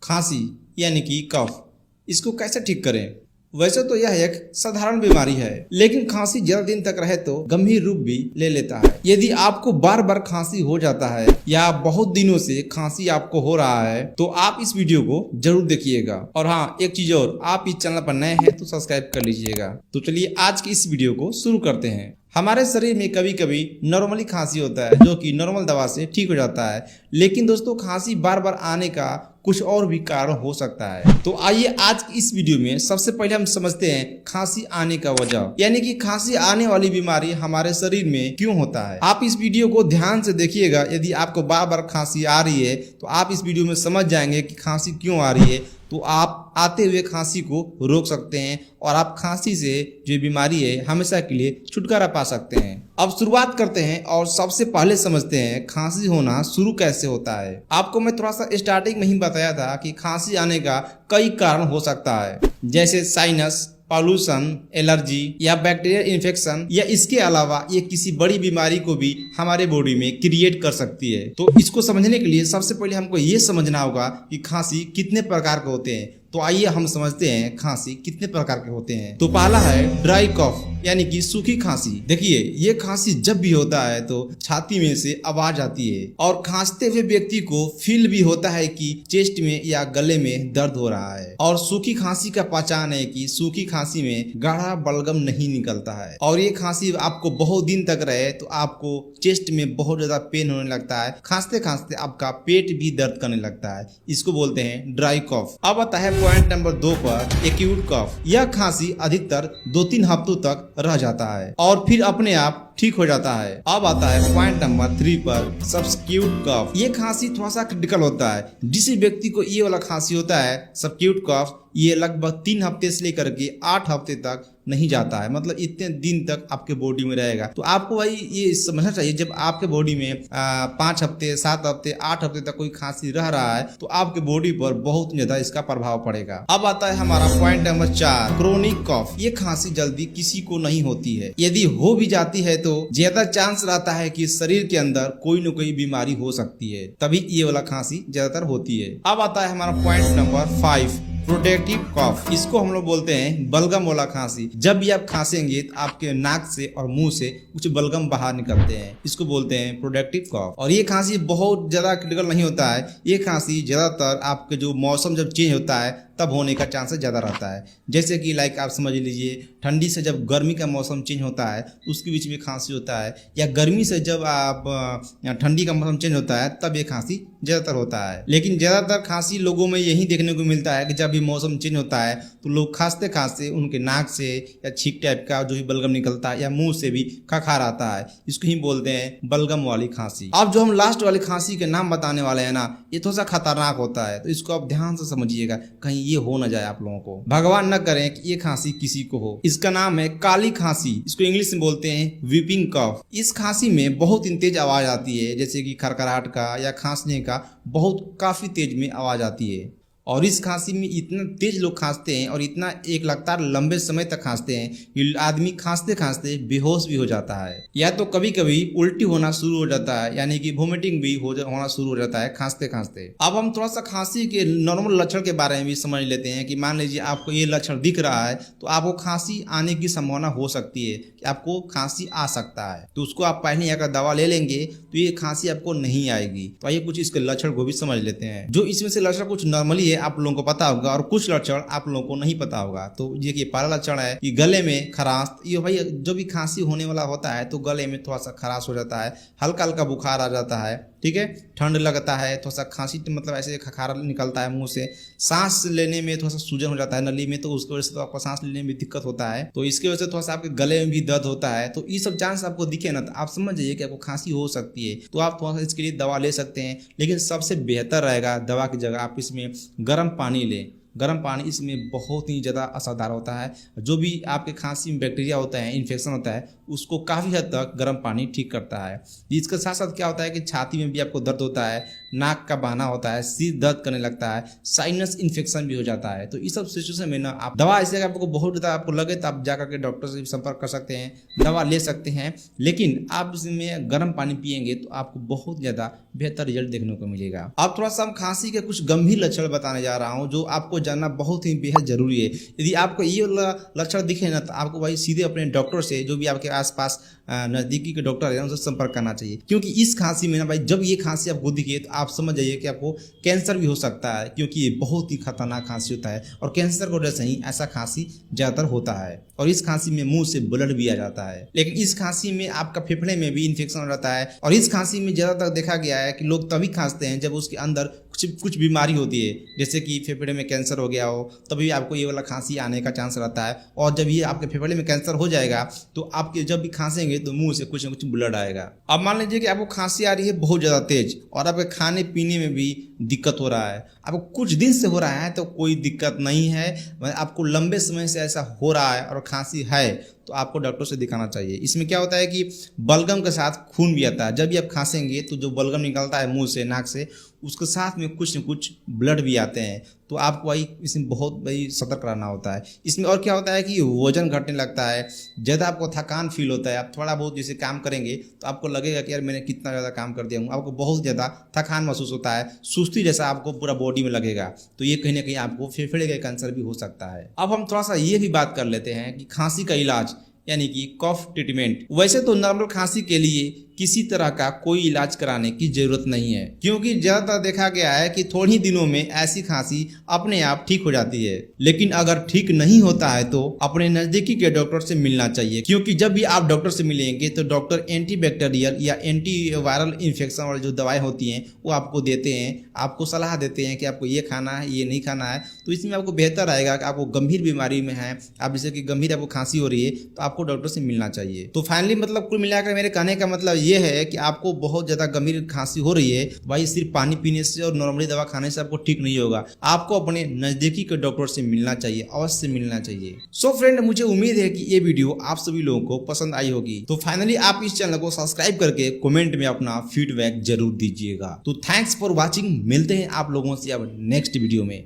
खांसी यानी कि कफ, इसको कैसे ठीक करें? वैसे तो यह एक साधारण बीमारी है, लेकिन खांसी ज्यादा दिन तक रहे तो गंभीर रूप भी ले लेता है। यदि आपको बार बार खांसी हो जाता है या बहुत दिनों से खांसी आपको हो रहा है तो आप इस वीडियो को जरूर देखिएगा। और हाँ, एक चीज और, आप इस चैनल पर नए हैं तो सब्सक्राइब कर लीजिएगा। तो चलिए आज की इस वीडियो को शुरू करते हैं। हमारे शरीर में कभी कभी नॉर्मली खांसी होता है जो कि नॉर्मल दवा से ठीक हो जाता है, लेकिन दोस्तों खांसी बार बार आने का कुछ और भी कारण हो सकता है। तो आइए आज की इस वीडियो में सबसे पहले हम समझते हैं खांसी आने का वजह, यानी कि खांसी आने वाली बीमारी हमारे शरीर में क्यों होता है। आप इस वीडियो को ध्यान से देखिएगा। यदि आपको बार बार खांसी आ रही है तो आप इस वीडियो में समझ जाएंगे कि खांसी क्यों आ रही है, तो आप आते हुए खांसी को रोक सकते हैं और आप खांसी से जो बीमारी है हमेशा के लिए छुटकारा पा सकते हैं। अब शुरुआत करते हैं और सबसे पहले समझते हैं खांसी होना शुरू कैसे होता है। आपको मैं थोड़ा सा स्टार्टिंग में ही बताया था कि खांसी आने का कई कारण हो सकता है, जैसे साइनस, पॉल्यूशन, एलर्जी या बैक्टीरियल इन्फेक्शन, या इसके अलावा ये किसी बड़ी बीमारी को भी हमारे बॉडी में क्रिएट कर सकती है। तो इसको समझने के लिए सबसे पहले हमको ये समझना होगा कि खांसी कितने प्रकार के होते हैं। तो आइए हम समझते हैं खांसी कितने प्रकार के होते हैं। तो पहला है ड्राई कफ यानी कि सूखी खांसी। देखिए, ये खांसी जब भी होता है तो छाती में से आवाज आती है और खांसते हुए व्यक्ति को फील भी होता है कि चेस्ट में या गले में दर्द हो रहा है। और सूखी खांसी का पहचान है कि सूखी खांसी में गाढ़ा बलगम नहीं निकलता है और ये खांसी आपको बहुत दिन तक रहे तो आपको चेस्ट में बहुत ज्यादा पेन होने लगता है, खांसते खांसते आपका पेट भी दर्द करने लगता है। इसको बोलते हैं ड्राई कफ। अब आता है पॉइंट नंबर 2 पर एक्यूट कफ। यह खांसी अधिकतर 2-3 हफ्तों तक रह जाता है और फिर अपने आप ठीक हो जाता है। अब आता है पॉइंट नंबर 3 पर सबक्यूट कफ। ये खांसी थोड़ा सा क्रिटिकल होता है। जिस व्यक्ति को ये वाला खांसी होता है सबक्यूट कफ, ये लगभग 3 हफ्ते से लेकर के 8 हफ्ते तक नहीं जाता है, मतलब इतने दिन तक आपके बॉडी में रहेगा। तो आपको भाई ये समझना चाहिए, जब आपके बॉडी में 5 हफ्ते, 7 हफ्ते, 8 हफ्ते तक कोई खांसी रह रहा है तो आपके बॉडी पर बहुत ज्यादा इसका प्रभाव पड़ेगा। अब आता है हमारा पॉइंट नंबर 4 क्रोनिक कफ। ये खांसी जल्दी किसी को नहीं होती है, यदि हो भी जाती है तो ज्यादा चांस रहता है कि शरीर के अंदर कोई न कोई बीमारी हो सकती है, तभी ये वाला खांसी ज्यादातर होती है। अब आता है हमारा पॉइंट नंबर 5 प्रोटेक्टिव कफ। इसको हम लोग बोलते हैं बलगम वाला खांसी। जब भी आप खांसेंगे तो आपके नाक से और मुंह से कुछ बलगम बाहर निकलते हैं, इसको बोलते हैं प्रोटेक्टिव कफ। और ये खांसी बहुत ज्यादा क्रिटिकल नहीं होता है। ये खांसी ज्यादातर आपके जो मौसम जब चेंज होता है तब होने का चांसेस ज़्यादा रहता है। जैसे कि लाइक आप समझ लीजिए, ठंडी से जब गर्मी का मौसम चेंज होता है उसके बीच में खांसी होता है, या गर्मी से जब आप ठंडी का मौसम चेंज होता है तब ये खांसी ज़्यादातर होता है। लेकिन ज़्यादातर खांसी लोगों में यही देखने को मिलता है कि जब भी मौसम चेंज होता है तो लोग खांसते खांसते उनके नाक से या छींक टाइप का जो भी बलगम निकलता है या मुंह से भी खखार आता है, इसको ही बोलते हैं बलगम वाली खांसी। अब जो हम लास्ट वाली खांसी के नाम बताने वाले हैं ना, ये थोड़ा सा खतरनाक होता है, तो इसको आप ध्यान से समझिएगा, कहीं ये हो न जाए आप लोगों को, भगवान न करें कि ये खांसी किसी को हो। इसका नाम है काली खांसी। इसको इंग्लिश में बोलते हैं वीपिंग कफ। इस खांसी में बहुत तेज आवाज आती है, जैसे कि खरखराहट का या खांसने का बहुत काफी तेज में आवाज आती है। और इस खांसी में इतना तेज लोग खांसते हैं और इतना एक लगातार लंबे समय तक खांसते हैं कि आदमी खांसते खांसते बेहोश भी हो जाता है, या तो कभी कभी उल्टी होना शुरू हो जाता है, यानी कि वोमिटिंग भी होना शुरू हो जाता है खांसते खांसते। अब हम थोड़ा सा खांसी के नॉर्मल लक्षण के बारे में भी समझ लेते हैं कि मान लीजिए आपको ये लक्षण दिख रहा है तो आपको खांसी आने की संभावना हो सकती है कि आपको खांसी आ सकता है। तो उसको आप पहले अगर दवा ले लेंगे तो ये खांसी आपको नहीं आएगी। तो आइए कुछ इसके लक्षण को भी समझ लेते हैं। जो इसमें से लक्षण कुछ नॉर्मली आप लोगों को पता होगा और कुछ लक्षण आप लोगों को नहीं पता होगा। तो ये पहला लक्षण है कि गले में खराश। ये भाई जो भी खांसी होने वाला होता है तो गले में थोड़ा सा खराश हो जाता है, हल्का हल्का बुखार आ जाता है, ठीक है, ठंड लगता है, थोड़ा सा खांसी मतलब ऐसे खखार निकलता है मुंह से, सांस लेने में थोड़ा सा सूजन हो जाता है नली में, तो उसकी वजह से तो आपको सांस लेने में दिक्कत होता है। तो इसकी वजह से थोड़ा सा आपके गले में भी दर्द होता है। तो ये सब चांस आपको दिखे ना तो आप समझ जाइए कि आपको खांसी हो सकती है। तो आप थोड़ा सा इसके लिए दवा ले सकते हैं, लेकिन सबसे बेहतर रहेगा दवा की जगह आप इसमें गर्म पानी लें। गर्म पानी इसमें बहुत ही ज़्यादा असरदार होता है। जो भी आपके खांसी में बैक्टीरिया होता है, इन्फेक्शन होता है, उसको काफ़ी हद तक गर्म पानी ठीक करता है। इसके साथ साथ क्या होता है कि छाती में भी आपको दर्द होता है, नाक का बहाना होता है, सिर दर्द करने लगता है, साइनस इन्फेक्शन भी हो जाता है। तो इस सब सिचुएशन में ना आप दवा, ऐसे आपको बहुत ज़्यादा आपको लगे तो आप जाकर के डॉक्टर से संपर्क कर सकते हैं, दवा ले सकते हैं। लेकिन आप इसमें गर्म पानी पिएंगे तो आपको बहुत ज़्यादा बेहतर रिजल्ट देखने को मिलेगा। अब थोड़ा सा हम खांसी के कुछ गंभीर लक्षण बताने जा रहा हूँ जो आपको जानना बहुत ही बेहद जरूरी है। यदि आपको ये लक्षण दिखे ना तो आपको भाई सीधे अपने डॉक्टर से, जो भी आपके आसपास नज़दीकी के डॉक्टर है, उनसे संपर्क करना चाहिए। क्योंकि इस खांसी में ना भाई, जब ये खांसी आपको दिखे तो आप समझ जाइए कि आपको कैंसर भी हो सकता है, क्योंकि ये बहुत ही खतरनाक खांसी होता है और कैंसर को वजह से ही ऐसा खांसी ज़्यादातर होता है। और इस खांसी में मुंह से ब्लड भी आ जाता है। लेकिन इस खांसी में आपका फेफड़े में भी इन्फेक्शन हो जाता है। और इस खांसी में ज़्यादातर देखा गया है कि लोग तभी खांसते हैं जब उसके अंदर कुछ बीमारी होती है, जैसे कि फेफड़े में कैंसर हो गया हो, तभी आपको ये वाला खांसी आने का चांस रहता है। और जब ये आपके फेफड़े में कैंसर हो जाएगा तो आपके जब भी खांसेंगे तो मुंह से कुछ ना कुछ ब्लड आएगा। अब मान लीजिए कि आपको खांसी आ रही है बहुत ज़्यादा तेज और आपके खाने पीने में भी दिक्कत हो रहा है, आपको कुछ दिन से हो रहा है तो कोई दिक्कत नहीं है, आपको लंबे समय से ऐसा हो रहा है और खांसी है तो आपको डॉक्टर से दिखाना चाहिए। इसमें क्या होता है कि बलगम के साथ खून भी आता है। जब भी आप खांसेंगे तो जो बलगम निकलता है मुंह से, नाक से, उसके साथ में कुछ न कुछ ब्लड भी आते हैं। तो आपको भाई इसमें बहुत भाई सतर्क रहना होता है। इसमें और क्या होता है कि वजन घटने लगता है, ज़्यादा आपको थकान फील होता है। आप थोड़ा बहुत जैसे काम करेंगे तो आपको लगेगा कि यार मैंने कितना ज़्यादा काम कर दिया हूँ, आपको बहुत ज़्यादा थकान महसूस होता है, सुस्ती जैसा आपको पूरा बॉडी में लगेगा। तो ये कहीं ना कहीं आपको फेफड़े का कैंसर भी हो सकता है। अब हम थोड़ा सा ये भी बात कर लेते हैं कि खांसी का इलाज यानी कि कफ ट्रीटमेंट। वैसे तो नॉर्मल खांसी के लिए किसी तरह का कोई इलाज कराने की जरूरत नहीं है, क्योंकि ज्यादातर देखा गया है कि थोड़े ही दिनों में ऐसी खांसी अपने आप ठीक हो जाती है। लेकिन अगर ठीक नहीं होता है तो अपने नजदीकी के डॉक्टर से मिलना चाहिए, क्योंकि जब भी आप डॉक्टर से मिलेंगे तो डॉक्टर एंटीबैक्टीरियल या एंटी वायरल इन्फेक्शन वाली जो दवाएं होती हैं वो आपको देते हैं, आपको सलाह देते हैं कि आपको ये खाना है, ये नहीं खाना है। तो इसमें आपको बेहतर रहेगा कि आपको गंभीर बीमारी में है, आप जैसे कि गंभीर आपको खांसी हो रही है तो आपको डॉक्टर से मिलना चाहिए। तो फाइनली मतलब कुल मिलाकर मेरे कहने का मतलब ये है कि आपको बहुत ज्यादा गंभीर खांसी हो रही है, भाई सिर्फ पानी पीने से और नॉर्मली दवा खाने से आपको ठीक नहीं होगा। आपको अपने नजदीकी के डॉक्टर से मिलना चाहिए, अवश्य मिलना चाहिए। सो फ्रेंड, मुझे उम्मीद है कि ये वीडियो आप सभी लोगों को पसंद आई होगी। तो फाइनली आप इस चैनल को सब्सक्राइब करके कमेंट में अपना फीडबैक जरूर दीजिएगा। तो थैंक्स फॉर वॉचिंग। मिलते हैं आप लोगों से अब नेक्स्ट वीडियो में।